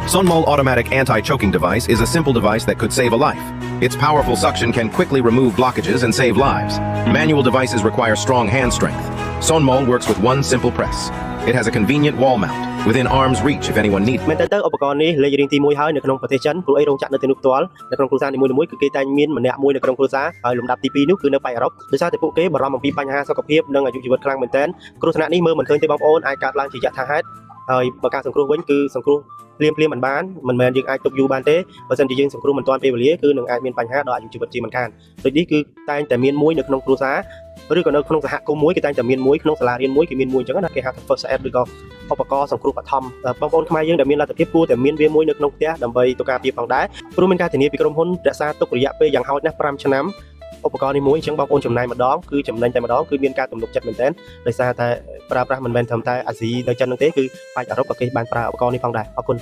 Sonmol automatic anti-choking device is a simple device that could save a life. Its powerful suction can quickly remove blockages and save lives. Manual devices require strong hand strength. Sonmol works with one simple press. It has a convenient wall mount, within arm's reach if anyone needs. មែនតើឧបករណ៍នេះលេខរៀងទី1ហើយនៅក្នុងប្រទេសចិនព្រោះអីរោងចក្រនៅទីនោះផ្ទាល់នៅក្នុងគ្រួសារនីមួយៗគឺគេតែងមានម្នាក់មួយនៅក្នុងគ្រួសារហើយលំដាប់ទី2នោះគឺនៅប៉ៃអឺរ៉ុបដោយសារតែពួកគេបារម្ភអំពីបញ្ហាសុខភាពនិងអាយុជីវិតខ្លាំងមែនទែនគ្រោះថ្នាក់នេះមើលមិនឃើញទេបងប្អូនអាចកើតឡើងជាយថាហេតុហើយបើការសង្គ្រោះវិញគឺសង្គ្រោះភ្លាមមិនបានមិនមែនយើងអាចទុកយូរបានទេបើមិនជាយើងសង្គ្រោះមិនទាន់ពេលវេលាគឺនឹងអាចមានបញ្ហាដល់អាយុជីវិតជាមិនខានដូចនេះគឺតែងតែមានមួយនៅក្នុងគ្រួសារឬក៏នៅក្នុងសហគមន៍មួយគេតែងតែមានមួយក្នុងសាលារៀនមួយគេមានមួយអញ្ចឹងណាគេហៅថា first aid ឬក៏ឧបករណ៍សង្គ្រោះបឋមបងប្អូនខ្មែរយើងដែលមានលទ្ធភាពគួរតែមានវាមួយនៅក្នុងផ្ទះដើម្បីទៅការពារផងដែរព្រោះមានការធានាពីក្រុមហ៊ុនរក្សាទុករយៈពេលយ៉ាងហោចណាស់5ឆ្នាំឧបករណ៍នេះមួយអញ្ចឹងបងប្អូនចំណាយម្ដងគឺចំណេញតែម្ដងគឺមានការទំនុកចិត្តមែនទែនដោយសារតែប្រើប្រាស់មិនមែនត្រឹមតែអាស៊ីនៅចិននោះទេគឺប៉ែកអឺរ៉ុបក៏គេបានប្រើឧបករណ៍នេះផងដែរអរគុណ